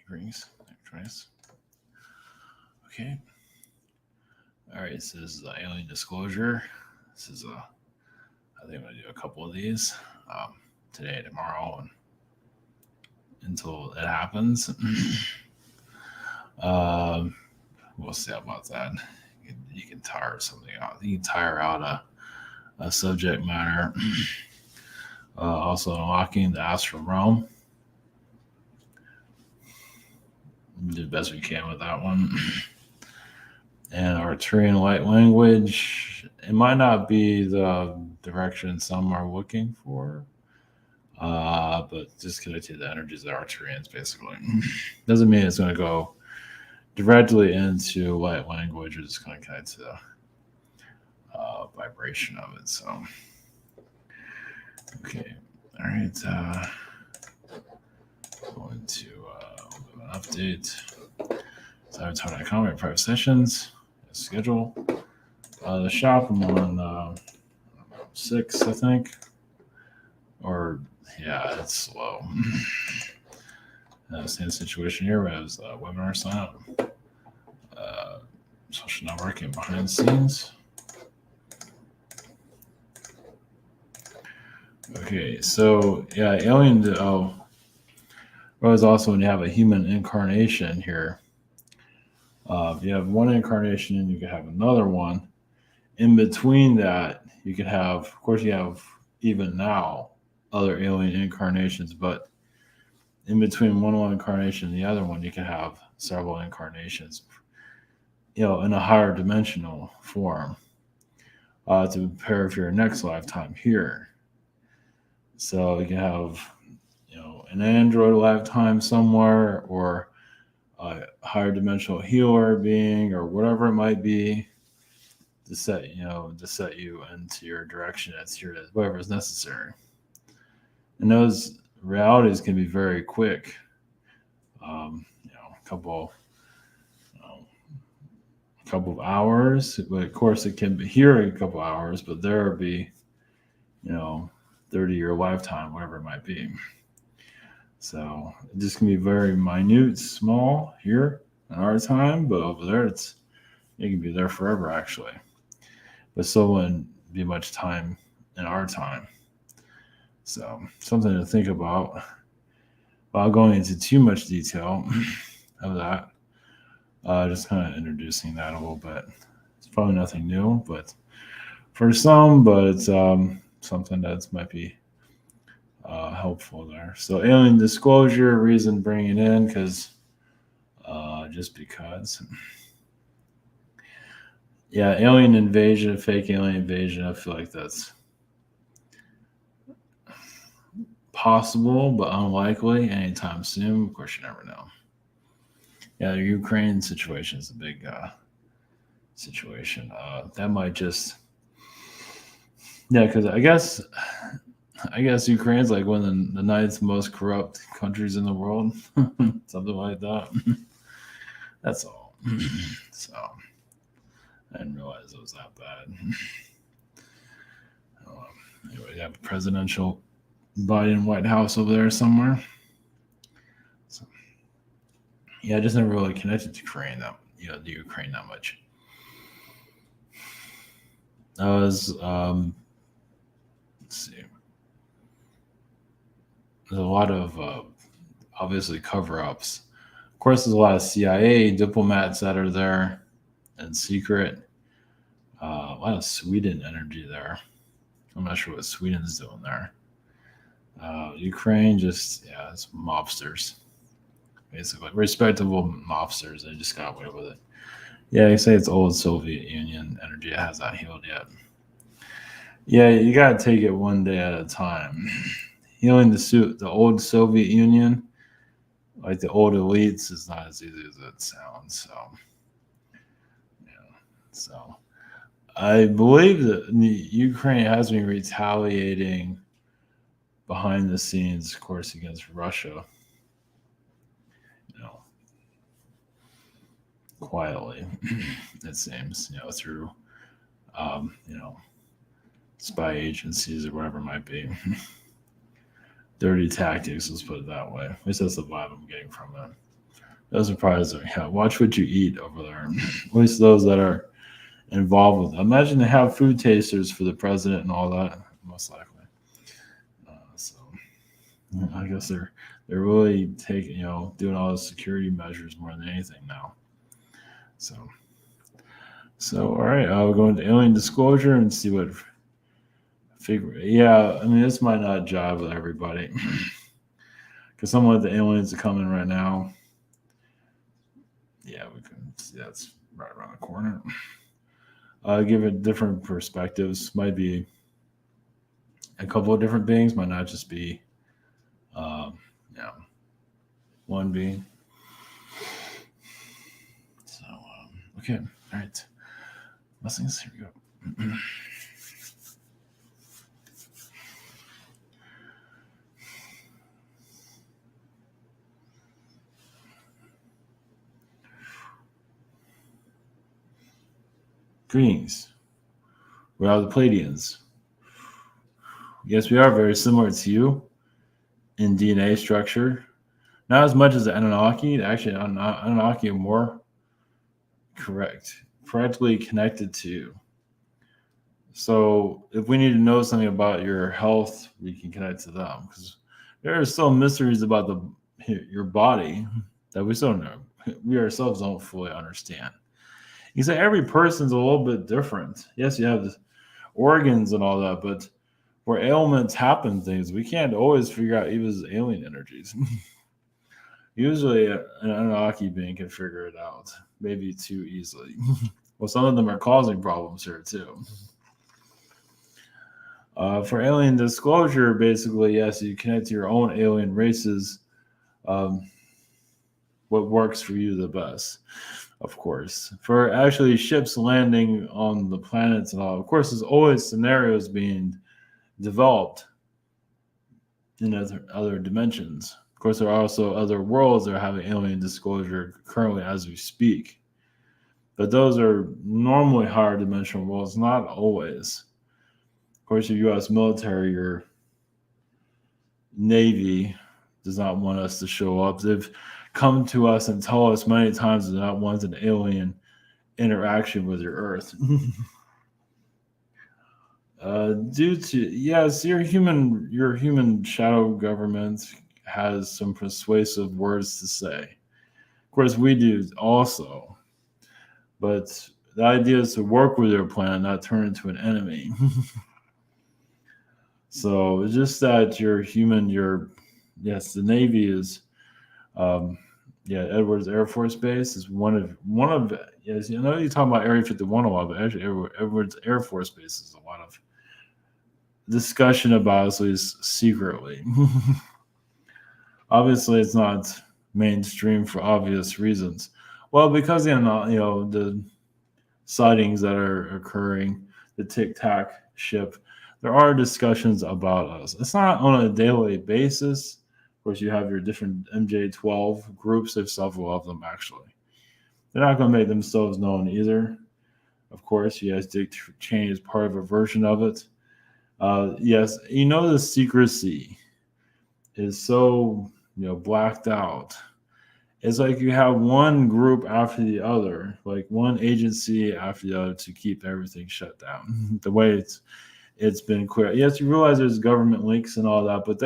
Greetings. Okay. All right. So this is alien disclosure. This is I think I'm gonna do a couple of these today, tomorrow, and until it happens. We'll see about that. You can tire something out. You can tire out a subject matter. Also unlocking the astral realm. Do the best we can with that one. And Arcturian light language. It might not be the direction some are looking for, but just connected to the energies of the Arcturians, basically. Doesn't mean it's going to go directly into light language. It's just going to connect to the vibration of it. So, okay. All right. Going to an update. So Avatar.com, private sessions, schedule. The shop, I'm on 6, I think. Or, yeah, it's slow. Same situation here as webinar sign up. Social networking behind the scenes. Okay, so, yeah, alien. Whereas also when you have a human incarnation here, if you have one incarnation and you can have another one, in between that, you can have, of course, you have even now other alien incarnations, but in between one incarnation and the other one, you can have several incarnations, in a higher dimensional form to prepare for your next lifetime here. So you can have, an android lifetime somewhere, or a higher dimensional healer being, or whatever it might be, to set you into your direction as whatever is necessary. And those realities can be very quick. A couple of hours. But of course, it can be here in a couple of hours, but there will be, 30-year lifetime, whatever it might be. So it just can be very minute, small here in our time, but over there it can be there forever actually. But so wouldn't be much time in our time. So something to think about without going into too much detail of that. Just kind of introducing that a little bit. It's probably nothing new, but for some, but it's something that might be helpful there. So alien disclosure, reason bringing it in because just because. Yeah, alien invasion, fake alien invasion. I feel like that's possible, but unlikely anytime soon. Of course, you never know. Yeah, the Ukraine situation is a big situation. That might just, because I guess Ukraine's like one of the ninth most corrupt countries in the world, something like that. That's all. So I didn't realize it was that bad. Anyway, you have a presidential Biden White House over there somewhere. So, yeah, I just never really connected to Ukraine the Ukraine that much. I was let's see. There's a lot of obviously cover-ups. Of course, there's a lot of CIA diplomats that are there in secret. A lot of Sweden energy there. I'm not sure what Sweden's doing there. Ukraine it's mobsters, basically. Respectable mobsters. They just got away with it. Yeah, you say it's old Soviet Union energy. It has not healed yet. Yeah, you got to take it one day at a time. Healing the old Soviet Union, like the old elites, is not as easy as it sounds. So I believe that Ukraine has been retaliating behind the scenes, of course, against Russia. Quietly, it seems, through, spy agencies or whatever it might be. Dirty tactics, let's put it that way. At least that's the vibe I'm getting from it. Those are probably, yeah, watch what you eat over there. At least those that are involved with it. Imagine they have food tasters for the president and all that, most likely. So I guess they're really taking, doing all the security measures more than anything now. So all right, I'll go into alien disclosure and see what figure. Yeah, I mean this might not jive with everybody because some of the aliens are coming right now. Yeah, we can see that's right around the corner. Give it different perspectives. Might be a couple of different beings. Might not just be, um, you know, one being. So okay, all right. Blessings. Here we go. Greetings. We are the Pleiadians. Yes, we are very similar to you in DNA structure. Not as much as the Anunnaki. Actually, Anunnaki are more correctly connected to you. So if we need to know something about your health, we can connect to them because there are still mysteries about your body that we still know. We ourselves don't fully understand. You say every person's a little bit different. Yes, you have the organs and all that, but where ailments happen, things we can't always figure out even alien energies. Usually, an Anunnaki being can figure it out, maybe too easily. Well, some of them are causing problems here too. For alien disclosure, basically, yes, you connect to your own alien races. Um, what works for you the best, of course. For actually ships landing on the planets and all, of course, there's always scenarios being developed in other dimensions. Of course, there are also other worlds that are having alien disclosure currently as we speak. But those are normally higher dimensional worlds, not always. Of course, your U.S. military, your Navy does not want us to show up. They've come to us and tell us many times they not want an alien interaction with your Earth. Due to yes, your human shadow government has some persuasive words to say. Of course, we do also, but the idea is to work with your plan, not turn into an enemy. So it's just that yes, the Navy is, um, yeah, Edwards Air Force Base is one of yes, you know you're talking about Area 51 a lot, but actually Edwards Air Force Base is a lot of discussion about at least secretly. Obviously, it's not mainstream for obvious reasons. Well, because the sightings that are occurring, the Tic Tac ship, there are discussions about us. It's not on a daily basis. Of course, you have your different MJ12 groups. There's several of them actually. They're not going to make themselves known either. Of course, yes, Dick Cheney is part of a version of it. Yes, the secrecy is so blacked out. It's like you have one group after the other, like one agency after the other to keep everything shut down. The way it's been clear. Yes, you realize there's government leaks and all that, but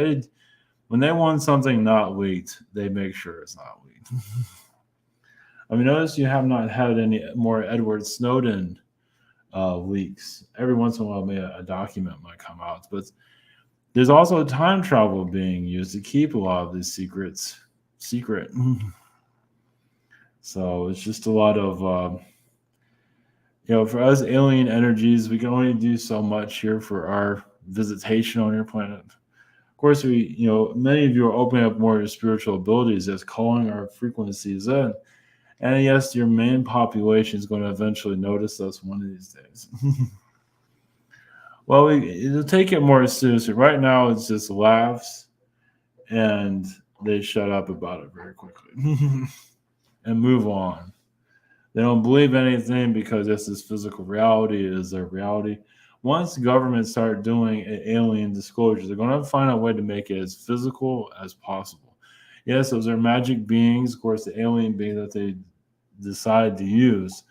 when they want something not leaked, they make sure it's not leaked. I mean, notice you have not had any more Edward Snowden leaks. Every once in a while, maybe a document might come out, but there's also time travel being used to keep a lot of these secrets secret. So it's just a lot of, for us alien energies, we can only do so much here for our visitation on your planet. Of course, many of you are opening up more of your spiritual abilities as calling our frequencies in. And yes, your main population is going to eventually notice us one of these days. Well, it'll take it more seriously. Right now, it's just laughs, and they shut up about it very quickly and move on. They don't believe anything because this is physical reality. It is their reality. Once governments start doing alien disclosures, they're going to find a way to make it as physical as possible. Yes, those are magic beings. Of course, the alien being that they decide to use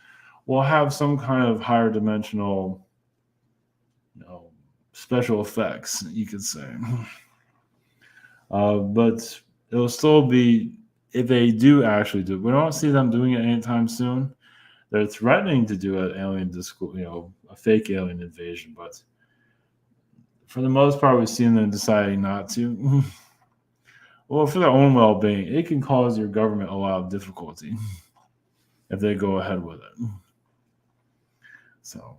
will have some kind of higher dimensional, you know, special effects, you could say. But it'll still be, if they do actually do it, we don't see them doing it anytime soon. They're threatening to do an alien disco, a fake alien invasion, but for the most part, we've seen them deciding not to. Well, for their own well-being, it can cause your government a lot of difficulty if they go ahead with it. So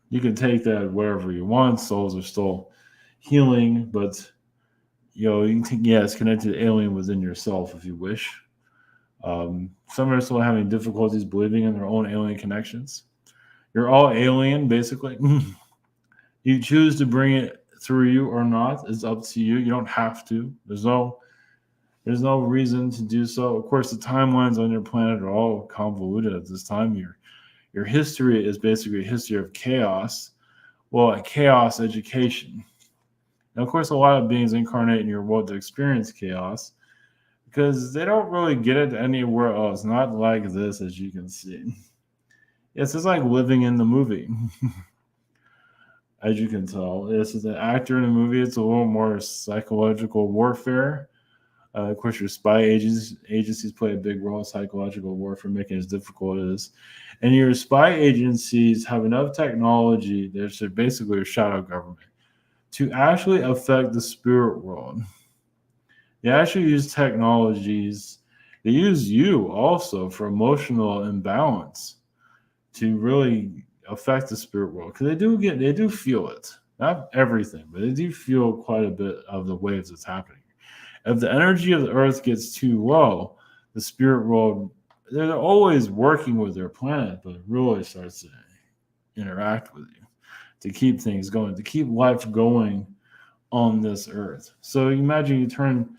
you can take that wherever you want. Souls are still healing, but you can take, yeah, it's connected to alien within yourself if you wish. Some are still having difficulties believing in their own alien connections. You're all alien, basically. You choose to bring it through you or not. It's up to you. You don't have to. There's no reason to do so. Of course, the timelines on your planet are all convoluted at this time. Your history is basically a history of chaos. Well, a chaos education. Now, of course, a lot of beings incarnate in your world to experience chaos because they don't really get it anywhere else. Not like this, as you can see. It's just like living in the movie. As you can tell, this is an actor in a movie. It's a little more psychological warfare. Of course, your spy agencies play a big role in psychological warfare, making it as difficult as it is. And your spy agencies have enough technology, they're basically a shadow government, to actually affect the spirit world. They actually use technologies. They use you also for emotional imbalance to really affect the spirit world because they do feel it. Not everything, but they do feel quite a bit of the waves that's happening. If the energy of the earth gets too low, the spirit world, they're always working with their planet, but it really starts to interact with you to keep things going, to keep life going on this earth. So imagine you turn,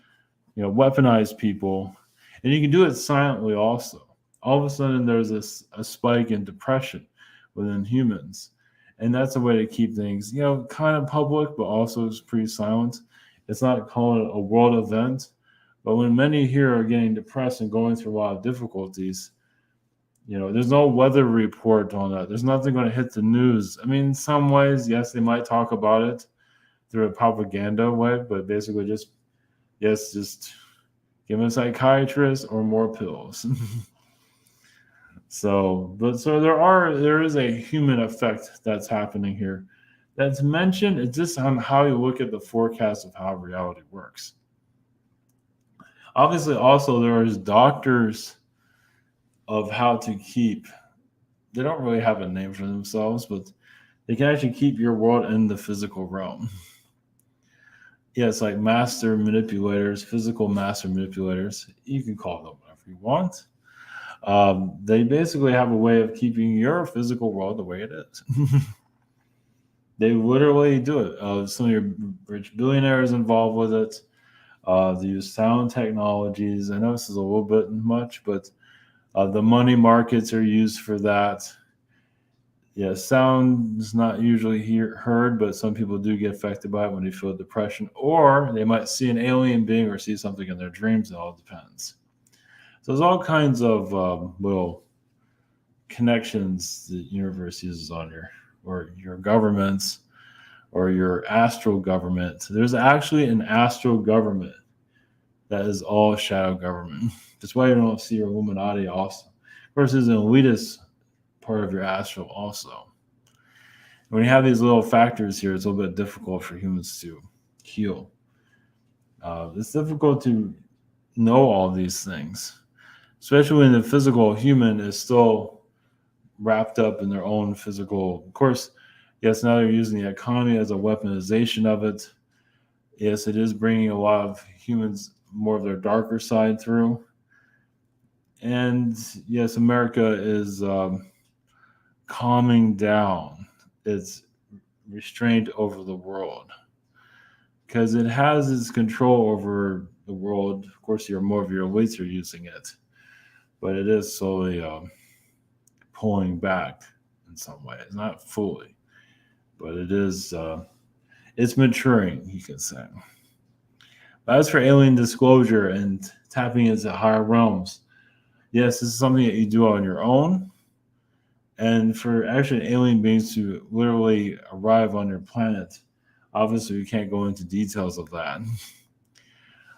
weaponize people, and you can do it silently also. All of a sudden, there's a spike in depression within humans. And that's a way to keep things, kind of public, but also it's pretty silent. It's not calling it a world event. But when many here are getting depressed and going through a lot of difficulties, there's no weather report on that. There's nothing going to hit the news. I mean, in some ways, yes, they might talk about it through a propaganda way, but basically just give them a psychiatrist or more pills. So there is a human effect that's happening here. That's mentioned. It's just on how you look at the forecast of how reality works. Obviously, also there is doctors of how to keep. They don't really have a name for themselves, but they can actually keep your world in the physical realm. Yes, like master manipulators, physical master manipulators. You can call them whatever you want. They basically have a way of keeping your physical world the way it is. They literally do it. Some of your rich billionaires involved with it. They use sound technologies. I know this is a little bit much, but the money markets are used for that. Yeah, sound is not usually heard, but some people do get affected by it when they feel depression, or they might see an alien being or see something in their dreams. It all depends. So there's all kinds of little connections the universe uses on your governments or your astral government. There's actually an astral government that is all shadow government. That's why you don't see your Illuminati also. Of course, there's an elitist part of your astral also. When you have these little factors here, it's a little bit difficult for humans to heal. It's difficult to know all these things, especially when the physical human is still wrapped up in their own physical. Of course, yes, now they're using the economy as a weaponization of it. Yes, it is bringing a lot of humans more of their darker side through. And yes, America is calming down its restraint over the world because it has its control over the world. Of course, more of your elites are using it, but it is slowly pulling back in some ways, not fully, but it is it's maturing, you can say. As for alien disclosure and tapping into higher realms, yes, this is something that you do on your own. And for actually alien beings to literally arrive on your planet, obviously we can't go into details of that.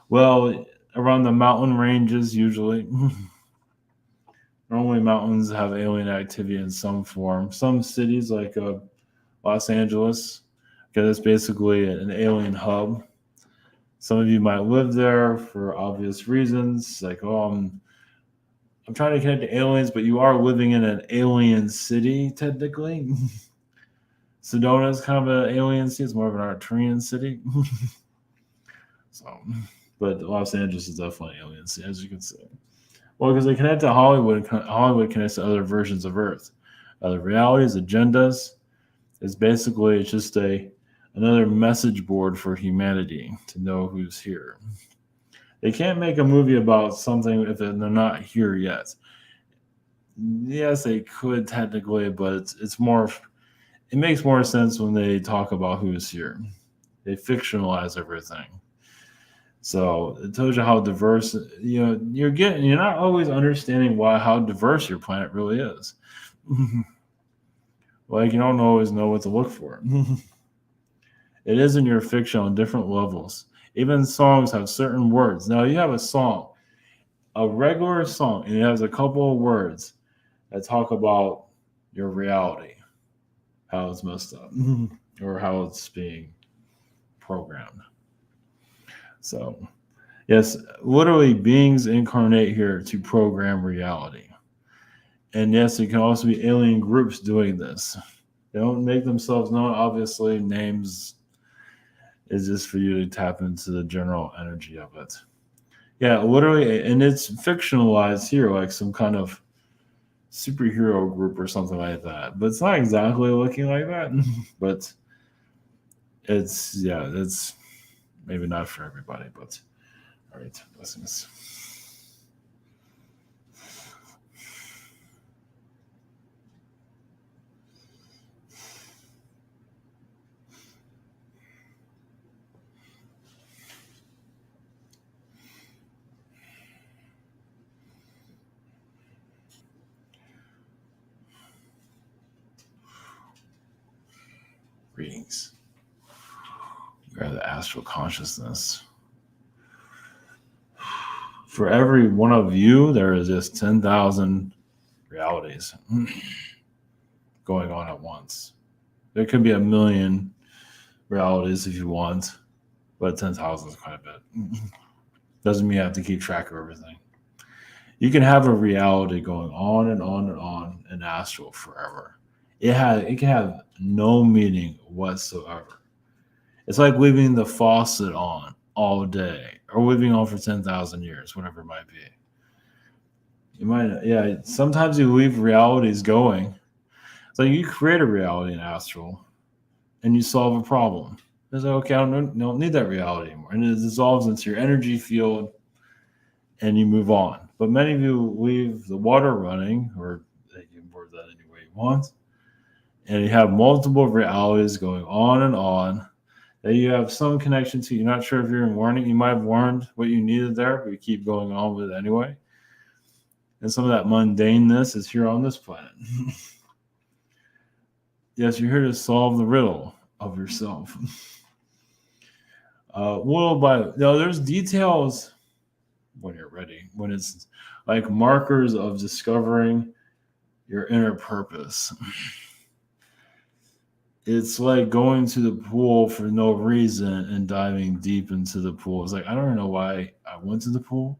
Well, around the mountain ranges, usually. Normally, mountains have alien activity in some form. Some cities, like Los Angeles, because it's basically an alien hub. Some of you might live there for obvious reasons, like, oh, I'm trying to connect to aliens, but you are living in an alien city, technically. Sedona is kind of an alien city. It's more of an Arcturian city. So, but Los Angeles is definitely an alien city, as you can see. Well, because they connect to Hollywood. Hollywood connects to other versions of Earth, other realities, agendas. It's just another message board for humanity to know who's here. They can't make a movie about something if they're not here yet. Yes, they could technically, but it's more. It makes more sense when they talk about who's here. They fictionalize everything. So it tells you how diverse, you're not always understanding how diverse your planet really is. Like, you don't always know what to look for. It is in your fiction on different levels. Even songs have certain words. Now you have a regular song, and it has a couple of words that talk about your reality, how it's messed up, or how it's being programmed. So, yes, literally beings incarnate here to program reality. And yes, it can also be alien groups doing this. They don't make themselves known. Obviously, names is just for you to tap into the general energy of it. Yeah, literally, and it's fictionalized here, like some kind of superhero group or something like that. But it's not exactly looking like that. But it's maybe not for everybody. But all right, blessings. Greetings. You are the astral consciousness. For every one of you, there is just 10,000 realities going on at once. There could be a million realities if you want, but 10,000 is quite a bit. Doesn't mean you have to keep track of everything. You can have a reality going on and on and on in astral forever. It can have no meaning whatsoever. It's like leaving the faucet on all day or leaving on for 10,000 years, whatever it might be. You might, yeah, sometimes you leave realities going. It's like you create a reality in astral and you solve a problem. It's like, okay, I don't need that reality anymore. And it dissolves into your energy field and you move on. But many of you leave the water running, or you can word that any way you want, and you have multiple realities going on and on that you have some connection to. You're not sure if you're in learning. You might have learned what you needed there, but you keep going on with it anyway. And some of that mundaneness is here on this planet. Yes, you're here to solve the riddle of yourself. There's details when you're ready, when it's like markers of discovering your inner purpose. It's like going to the pool for no reason and diving deep into the pool. It's like, I don't even know why I went to the pool.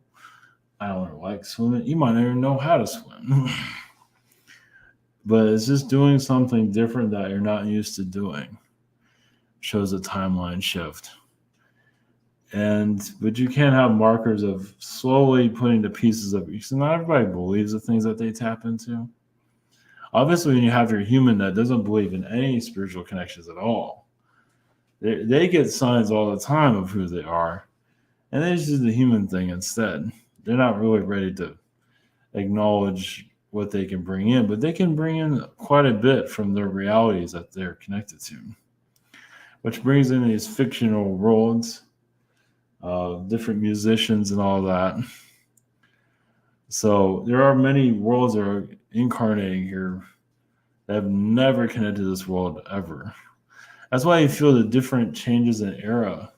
I don't like swimming. You might not even know how to swim. But it's just doing something different that you're not used to doing. Shows a timeline shift. But you can't have markers of slowly putting the pieces of, because not everybody believes the things that they tap into. Obviously, when you have your human that doesn't believe in any spiritual connections at all, they get signs all the time of who they are, and they just do the human thing instead. They're not really ready to acknowledge what they can bring in, but they can bring in quite a bit from their realities that they're connected to, which brings in these fictional worlds different musicians and all that. So there are many worlds that are incarnating here that have never connected to this world ever. That's why you feel the different changes in era,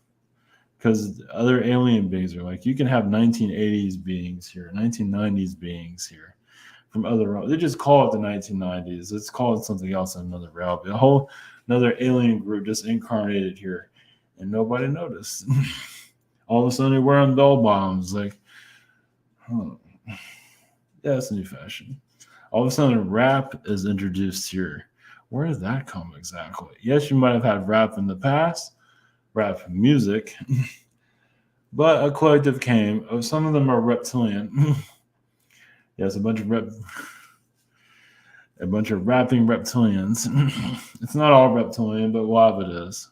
because other alien beings are like, you can have 1980s beings here, 1990s beings here from other realms. They just call it the 1990s. It's called something else in another realm. A whole another alien group just incarnated here, and nobody noticed. All of a sudden, they're wearing bell bombs. Like, huh. Yeah, it's a new fashion. All of a sudden, rap is introduced here. Where did that come exactly? Yes, you might have had rap in the past, rap music, but a collective came. Some of them are reptilian. Yes, a bunch of rapping reptilians. It's not all reptilian, but a lot of it is.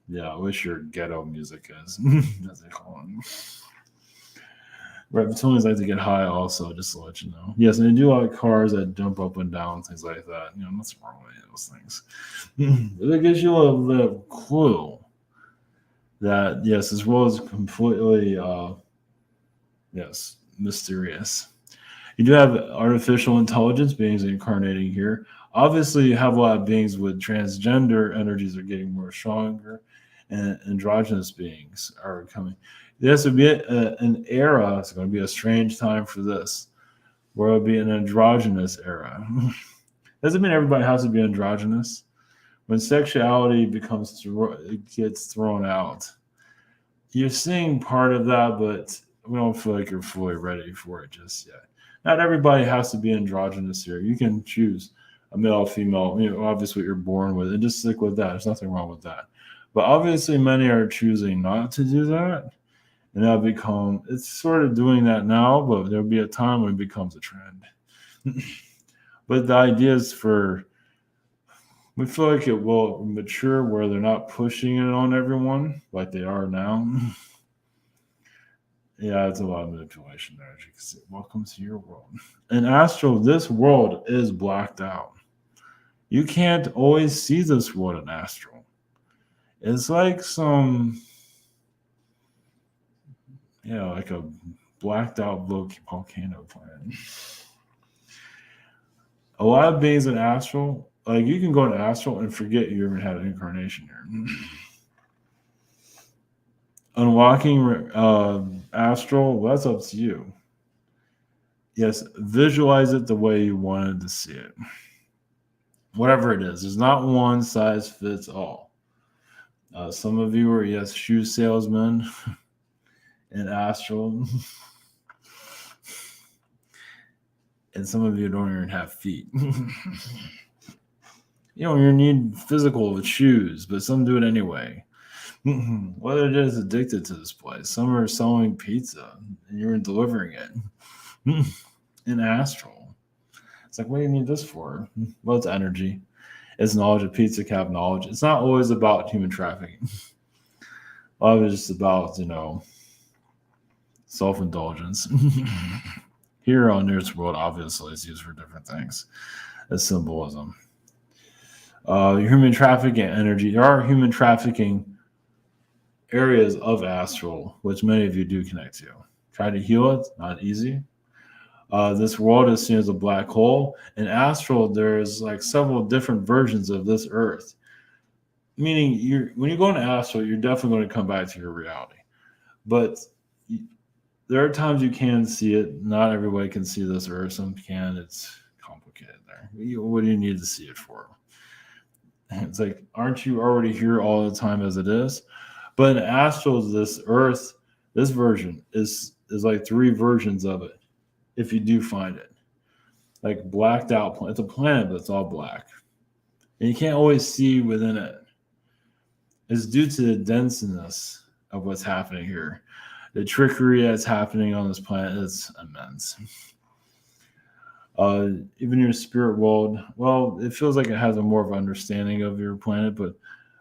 Yeah, I wish your ghetto music is, as they call it. Reptilians like to get high also, just to let you know. Yes, and they do like cars that jump up and down, things like that. Nothing wrong with those things. It gives you a little clue that, yes, this world is completely, yes, mysterious. You do have artificial intelligence beings incarnating here. Obviously, you have a lot of beings with transgender energies are getting more stronger, and androgynous beings are coming. This would be an era. It's going to be a strange time for this, where it'll be an androgynous era. Doesn't mean everybody has to be androgynous. When sexuality it gets thrown out, you're seeing part of that, but we don't feel like you're fully ready for it just yet. Not everybody has to be androgynous here. You can choose a male, female, obviously what you're born with, and just stick with that. There's nothing wrong with that. But obviously, many are choosing not to do that. And it's sort of doing that now, but there'll be a time when it becomes a trend. But the idea is we feel like it will mature where they're not pushing it on everyone like they are now. Yeah, it's a lot of manipulation there, as you can see. Welcome to your world. In Astral, this world is blacked out. You can't always see this world in Astral. It's like like a blacked out volcano planet. A lot of beings in Astral, like you can go in Astral and forget you even had an incarnation here. Unlocking Astral, well, that's up to you. Yes, visualize it the way you wanted to see it. Whatever it is, there's not one size fits all. Some of you are, yes, shoe salesmen in Astral. And some of you don't even have feet. You need physical shoes, but some do it anyway. Well, they're just addicted to this place. Some are selling pizza and you're delivering it in Astral. It's like, what do you need this for? Well, it's energy. It's knowledge of pizza cap knowledge. It's not always about human trafficking. A lot of it's just about, self-indulgence. Here on this world, obviously, it's used for different things as symbolism. Human trafficking energy. There are human trafficking areas of Astral, which many of you do connect to. Try to heal it, not easy. This world is seen as a black hole. In Astral, there's like several different versions of this Earth. Meaning, when you go into Astral, you're definitely going to come back to your reality. But there are times you can see it. Not everybody can see this Earth. Some can. It's complicated there. What do you need to see it for? It's like, aren't you already here all the time as it is? But in Astral, this Earth, this version is like 3 versions of it, if you do find it. Like blacked out. It's a planet that's all black. And you can't always see within it. It's due to the denseness of what's happening here. The trickery that's happening on this planet is immense. Even your spirit world, well, it feels like it has a more of an understanding of your planet, but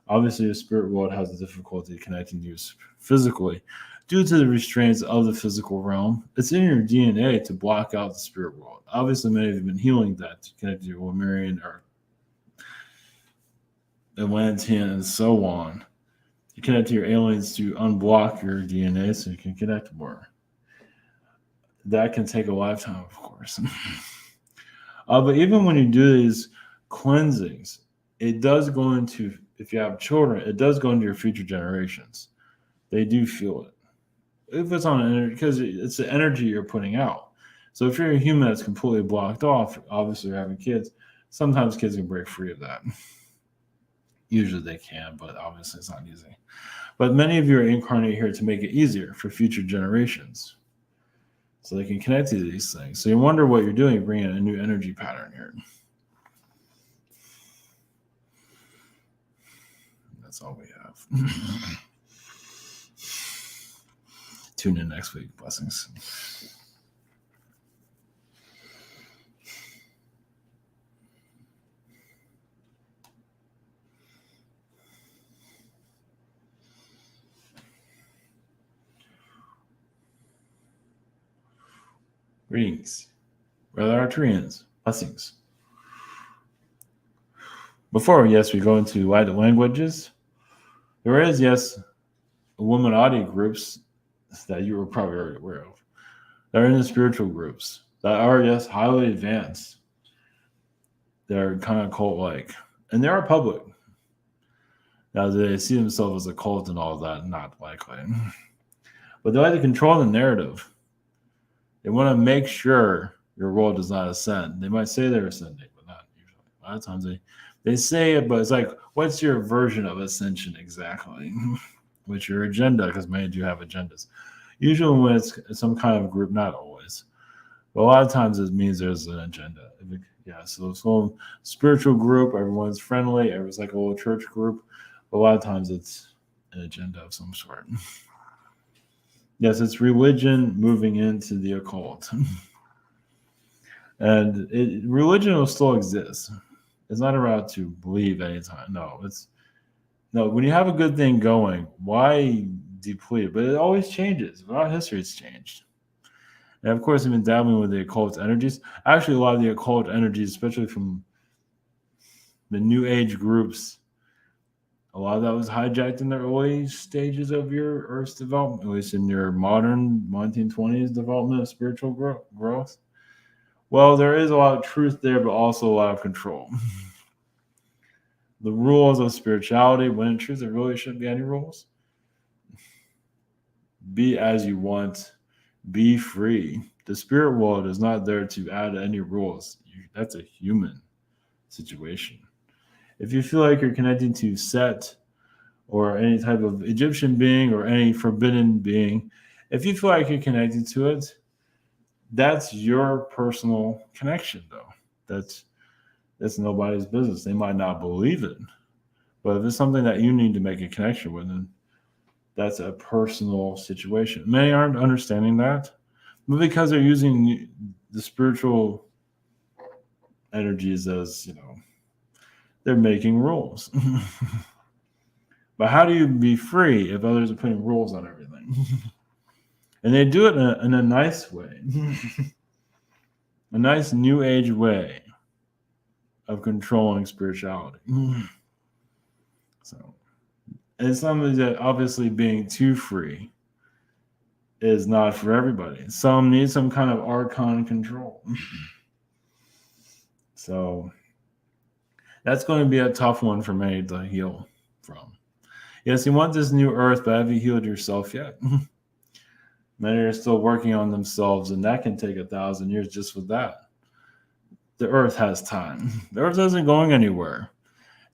obviously your spirit world has a difficulty connecting you physically due to the restraints of the physical realm. It's in your DNA to block out the spirit world. Obviously, many of you have been healing that to connect you with Lemurian or Atlantean and so on. You connect to your aliens to unblock your DNA so you can connect more. That can take a lifetime, of course. But even when you do these cleansings, it does go into, if you have children, it does go into your future generations. They do feel it. If it's on energy, because it's the energy you're putting out. So if you're a human that's completely blocked off, obviously you're having kids, sometimes kids can break free of that. Usually they can, but obviously it's not easy. But many of you are incarnated here to make it easier for future generations, so they can connect to these things. So you wonder what you're doing, bringing in a new energy pattern here. That's all we have. Tune in next week. Blessings. Greetings, brother Arcturians. Blessings. Before, yes, we go into light languages. There is, yes, Illuminati groups that you were probably already aware of. They're in the spiritual groups that are, yes, highly advanced. They're kind of cult-like. And they are public. Now, do they see themselves as a cult and all of that? Not likely. But they like to control the narrative. They want to make sure your world does not ascend. They might say they're ascending, but not usually. A lot of times they say it, but it's like, what's your version of ascension exactly? What's your agenda? Because many do have agendas. Usually when it's some kind of group, not always, but a lot of times it means there's an agenda. So spiritual group, everyone's friendly, everyone's like a little church group, but a lot of times it's an agenda of some sort. Yes, it's religion moving into the occult. And religion will still exist. It's not around to believe anytime. No, when you have a good thing going, why deplete it? But it always changes. Throughout history, it's changed. And of course, I've been dabbling with the occult energies. Actually, a lot of the occult energies, especially from the New Age groups, a lot of that was hijacked in the early stages of your Earth's development, at least in your modern 1920s development of spiritual growth. Well, there is a lot of truth there, but also a lot of control. The rules of spirituality, when in truth, there really shouldn't be any rules. Be as you want. Be free. The spirit world is not there to add any rules. That's a human situation. If you feel like you're connecting to Set or any type of Egyptian being or any forbidden being, if you feel like you're connected to it, that's your personal connection, though. That's nobody's business. They might not believe it. But if it's something that you need to make a connection with, then that's a personal situation. Many aren't understanding that, but because they're using the spiritual energies as, they're making rules. But how do you be free if others are putting rules on everything? And they do it in a nice way. A nice new age way of controlling spirituality. So it's something that obviously being too free is not for everybody. Some need some kind of archon control. So that's going to be a tough one for many to heal from. Yes, you want this new earth, but have you healed yourself yet? Many are still working on themselves, and that can take 1,000 years just with that. The earth has time. The earth isn't going anywhere.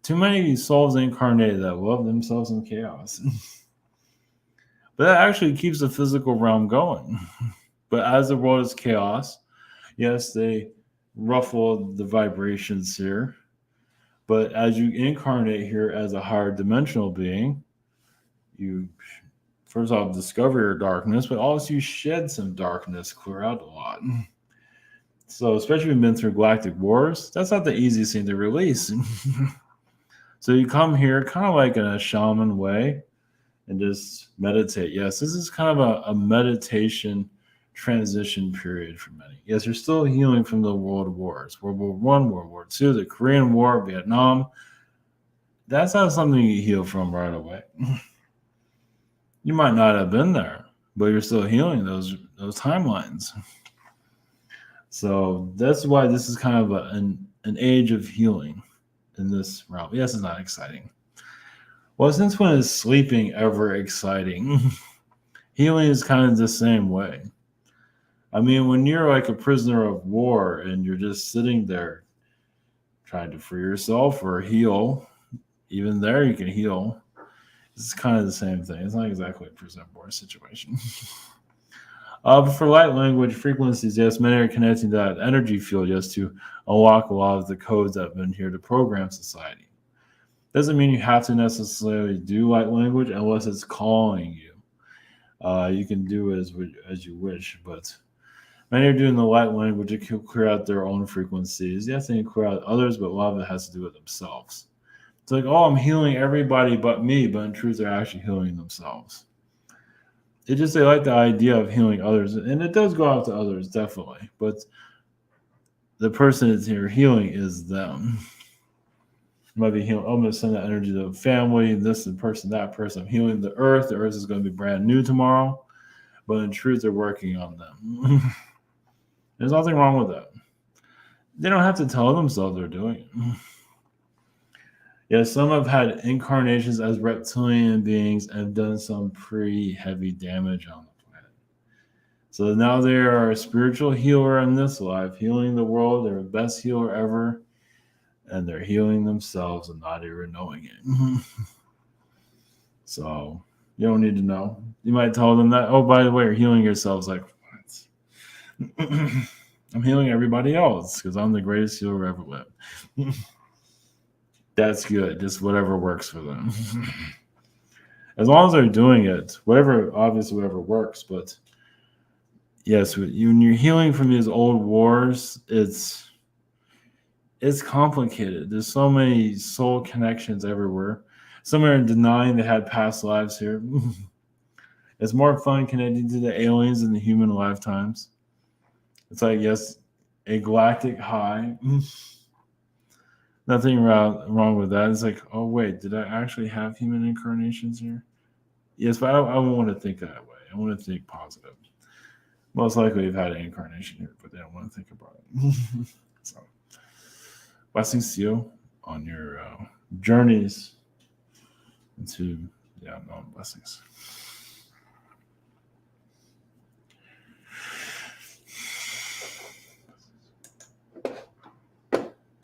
Too many souls incarnated that love themselves in chaos. But that actually keeps the physical realm going. But as the world is chaos, yes, they ruffle the vibrations here. But as you incarnate here as a higher dimensional being, you first off discover your darkness, but also you shed some darkness, clear out a lot. So especially when you've been through galactic wars, that's not the easiest thing to release. So you come here kind of like in a shaman way and just meditate. Yes, this is kind of a meditation transition period for many. Yes, you're still healing from the world wars, World War I, World War II, the Korean War, Vietnam. That's not something you heal from right away. You might not have been there, but you're still healing those timelines. So that's why this is kind of an age of healing in this realm. Yes, it's not exciting. Well, since when is sleeping ever exciting? Healing is kind of the same way. I mean, when you're like a prisoner of war and you're just sitting there trying to free yourself or heal, even there you can heal. It's kind of the same thing. It's not exactly a prisoner of war situation. But for light language frequencies, yes, many are connecting to that energy field just to unlock a lot of the codes that have been here to program society. Doesn't mean you have to necessarily do light language unless it's calling you. You can do it as you wish, but many are doing the light language to clear out their own frequencies. Yes, they can clear out others, but a lot of it has to do with themselves. It's like, oh, I'm healing everybody but me, but in truth, they're actually healing themselves. It just, they like the idea of healing others, and it does go out to others, definitely. But the person that's here healing is them. Might be healing. I'm going to send that energy to the family, this person, that person. I'm healing the earth. The earth is going to be brand new tomorrow, but in truth, they're working on them. There's nothing wrong with that. They don't have to tell themselves they're doing it. Yeah, some have had incarnations as reptilian beings and have done some pretty heavy damage on the planet. So now they are a spiritual healer in this life, healing the world. They're the best healer ever, and they're healing themselves and not even knowing it. So you don't need to know. You might tell them that, oh, by the way, you're healing yourselves. Like, what? I'm healing everybody else because I'm the greatest healer ever lived. That's good. Just whatever works for them. As long as they're doing it, obviously whatever works. But yes, when you're healing from these old wars, it's complicated. There's so many soul connections everywhere. Some are denying they had past lives here. It's more fun connecting to the aliens in the human lifetimes. It's like, yes, a galactic high. Nothing wrong with that. It's like, oh, wait, did I actually have human incarnations here? Yes, but I don't want to think that way. I want to think positive. Most likely you've had an incarnation here, but they don't want to think about it. So, blessings to you on your journeys into, blessings.